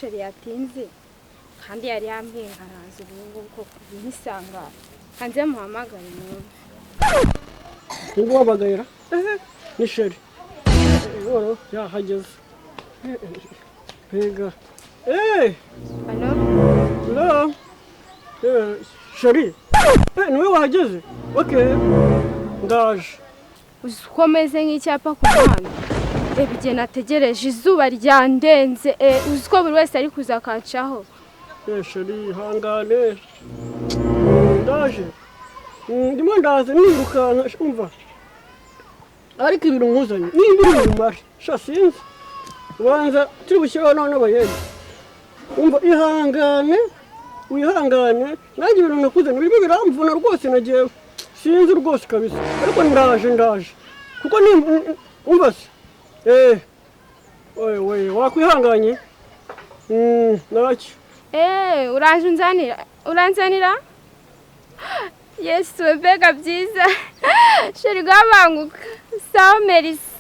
sheri yatinze kandi yari yambwiye nkaraza ubu koko nisanga hanze muhamagara numva ngo wabagayira ni sheri woro yahageze Pega Hello sheri niwe wahageze okay ndaje uzikomeze nk'icyapa ku muhanda igihe nategereje izuba ryandenze uziko buri wese ari kuza kancaho sheri hangane ndaje ndimo ndaze nirukanka umva ariko ibintu nkuzanye n'ibiri umumare sha sinzi ubanza turi bushyiraho none abayede umva ihangane wihangane nanjye ibintu nakuzanye birimo biramvuna rwose nagiye sinzi rwose kabisa ariko ndaje kuko ni umva se oye wakwihanganye naki uraje uranzanira Yesu mbega byiza sheri gabanguka sawa merisi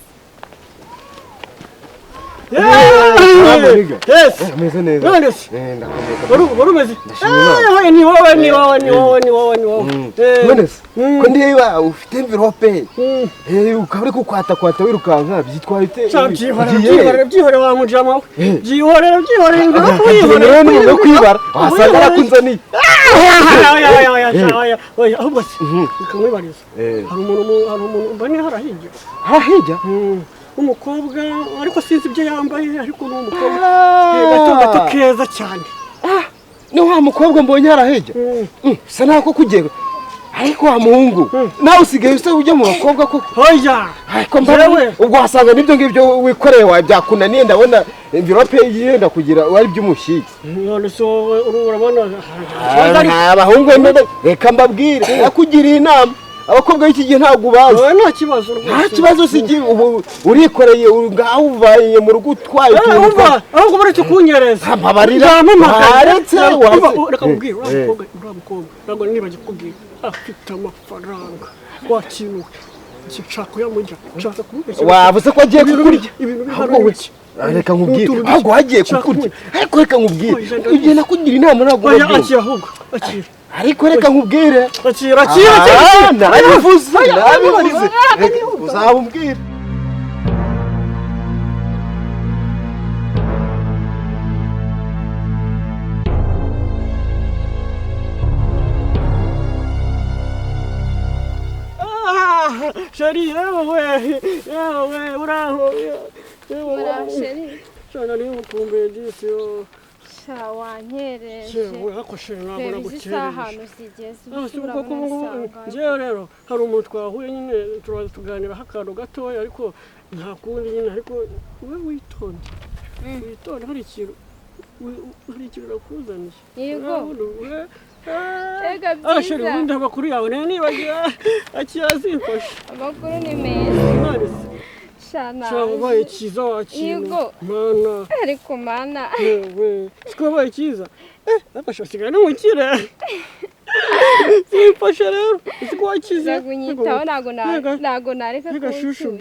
Yes. Meze neza. Warumeze. Ni wowe. Nonese. Ko ndeba ufite envelope. Ukaburi kukwata wirukanka byitwaye ute? Byihore wamujama. Byihore envelope no kwibara. Wasanga yakunzani. Oya ahubwo se. Kamwibariza. Hari umuntu mbane harahijya. Harahijya? Umukobwa ariko sinzi ibyo yambaye ariko ni umukobwa gato keza cyane ni wa mukobwa mbonye harahejya sa nako kugera ariko wa muhungu nawe usigaye use ujya mu bakobwa koko hoya ariko mbawe ubwo wasanga nibyo ngibyo wikoreye wa byakunaniye ndabona envelope yenda kugira wari by'umushyitsi none so urabona abahungu reka mbabwire yakugiriye inama abakobwa b'iki gihe ntabwo bazi nta kibazo nta kibazo sigi ubu urikoreye ngaho uvaye mu rugo utwaye ahubwo baretse kunyereza mpabarira haretse reka mubwire uriya mukobwa ntabwo nibagiye kukubwira afite amafaranga wakinuwe nshaka kuyamurya nshaka kumubeshya wavuze ko agiye kukurya ibintu biharuye reka nkubwire ahubwo hagiye kukurya ariko reka nkubwire igihe nakugira inama ntabwo akira ahubwo akira ariko reka nkubwire akira nabivuze uzabubwire sheri yewe uraho sheri cyane ari umukumbuye disi yo wanyereje ako sheri ntabwo nagukereje ahantu zigeze njyewe rero hari umuntu twahuye nyine turaza tuganiraho akantu gatoya ariko nta kundi nyine ariko wowe witonde hari ikintu nakuzaniye yego sheri ubundi amakuru yawe nayo nibagiwe akiyazimfashe amakuru ni meza wabaye cyiza wakintu mana ariko mana yewe siko wabaye cyiza basigaye n'umukire simfashe rero siko wakize nagunyitaho ntago nareka shushu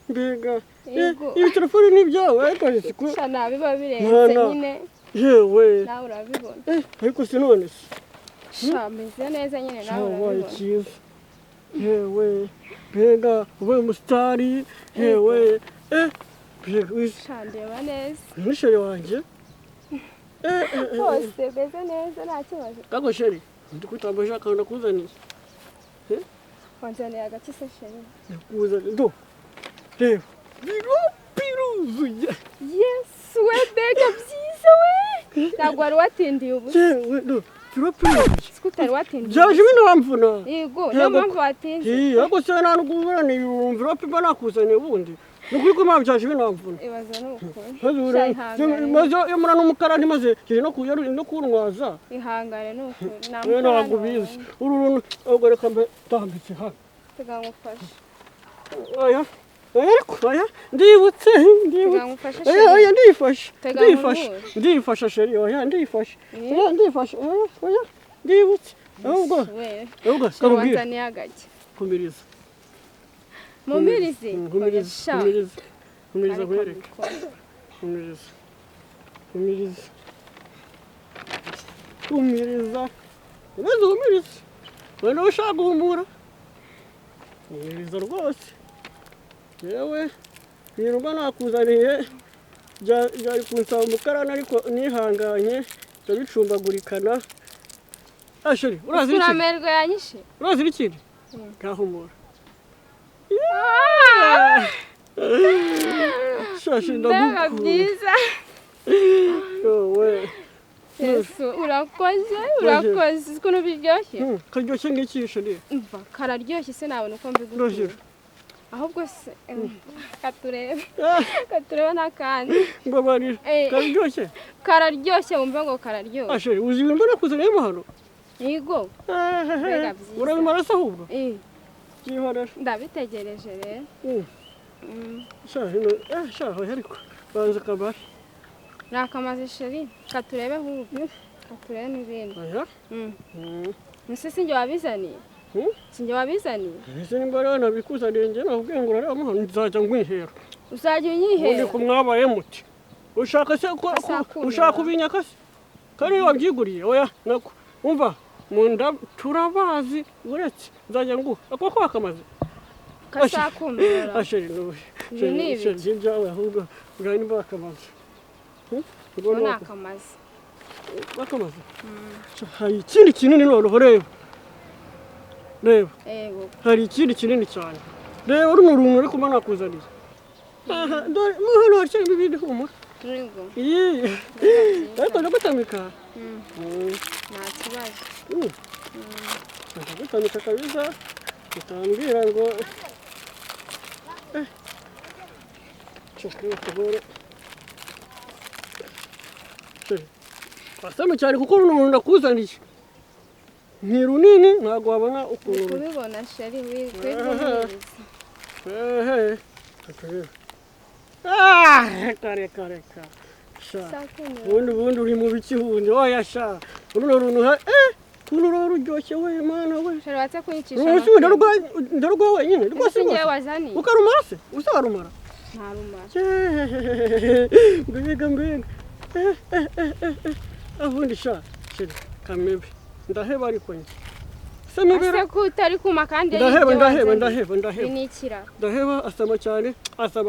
mbega ibi telefone ni ibyawe ariko siko biba birenze nyine yewe nawe urabibona ariko sinone meze neza nyine nawe wabaye cyiza yewe mbega ubaye umusitari yewe ndeba neza ni sheri wanjye hose meze neza nta kibazo kako sheri ndi kwitambaje akantu nakuzaniye wanzaniye agaki se sheri nakuzaniye do reba biruzuye yesu we mbega byiza we ntabwo wari watindiye ubu yewe do utari watindiye byaje binamvuna yego niyo mpamvu watinze ariko se nta n'ugurane envelope mba nakuzaniye ubundi ni ukuri ko mpamvu byaje binamvuna ibaza n'ukuri maze iyo mura n'umukara ntimaze kiri no kuntwaza ihangane n'ukuri ntabwo ubizi uru runtu ahubwo reka mbe ndambitse hano tega ngufashe ndibutse ndifashe sheri ndifashe ndibutse ahubwo wanzaniye agaki kumiriza mumirizi kumiriza kwereka kumiriza umiriza umiriza umeze umiriza wenda ushaka guhumura umiriza rwose yewe niruba nakuzaniye byari kunsaba umukarani ariko nihanganye ndabicumbagurikana ashuri urazi iki uramerwa yanyishe urazi ikindi kahumura shashi mbega byiza wowe yesu urakoze ukuntu biryoshye karyoshye nk'ikisho ni umva kararyoshye se nabona uko mbigutura ahubwo se katurebe n'akandi mbabarira kararyoshye wumve ngo kararyoshye ashuri uzi ibintu nakuzaniyemo hano yego mbega byiza urabimara se ahubwo byihorera ndabitegereje rero shaho ariko banza kabari nakamaze sheri katurebe ahubwo katurebe n'ibindi ese sinjye wabizaniye sinjye wabizaniye ese nimba rero nabikuzaniye njye nakubwiye ngo urareba hano nzajya ngwihera uzajya unyihera ubundi ko mwabaye muti ushaka se ushaka kubinyaka se kandi iyo wabyiguriye oya nako umva mu nda turabazi uretse nzajya nguha ako ko wakamaze kasakumira asheri n'ubu sheri byawe ahubwo urari nimba wakamaze nakamaze wakamaze hari ikindi kinini noneho reba hari ikindi kinini cyane reba runo runtu uri kuba nakuzaniye dore mo hano harimo ibindi humura ariko ndagutamika nta kibazo ndagutamika kabisa utambwira ngo tugore wasame cyane kuko runo runtu ndakuzaniye ni runini ntabwo wabona ukuntu kubibona sheri reka ubundi uri mu biki hundi oya sha runo runtu ukuntu ruba ruryoshye we mana we sheri watse kunyicisha rusi ndarugwa wenyine rwose ukarumara se usa warumara ntarumara mbega ahundi sha sheri kamebe ndaheba ariko njye ase ko utari kuma kandi ndaheba inikira ndaheba asaba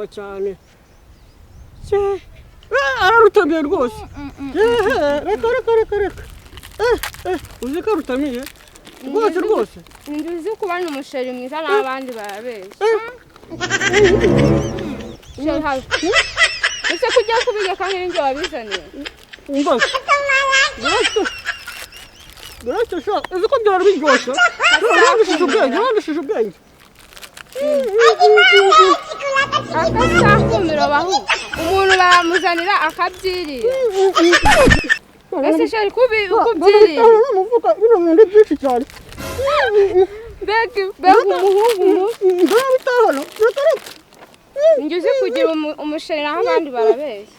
cyane ararutamye rwose reka uzi ko arutamiye rwose nduzi kuba ni umusheri mwiza n'abandi barabeshya sheri hafi ese kujya kubiga kandi n'injye wabizaniye umva Gracias, sha. Uzi ko byari biryoshye. Nandishije ubwenge. Akasakumiro bahu. Umuntu baramuzanira akabyirira. Ese sheri kubyirira. Muvuga bino bintu byinshi cyane. Bega umuhungu. Ndabitahano. Njye uzi kugira umusheri naho abandi barabeshya.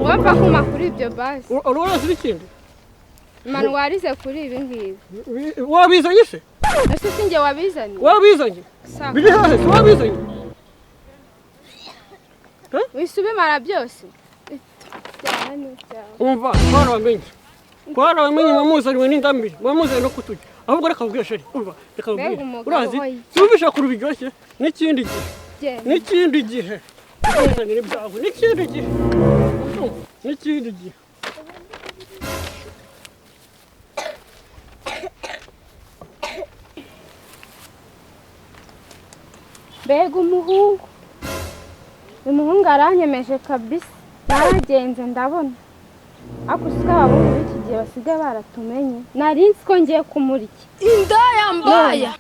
Wapfa kuma kuri ibyo basi. Urazi ikindi? Manu warize kuri ibi ngibi. Wabizanye se? Ese sinjye wabizanye. Wabizanye? Biri hahe se wabizanye? Wisube mara byose. Umva, twarabamenye bamuzaniwe n'indambi, bamuzanye no kuturya. Ahubwo reka ubwira sheri, umva, reka ubwira. Urazi? Subisha kuri biryoshye n'ikindi gihe. N'ikindi gihe. Mbega umuhungu aranyemeje kabisa, naragenze ndabona ariko usika abahungu b'iki gihe basigaye baratumenye, nari nzi ko ngiye kumurya indaya mbaya.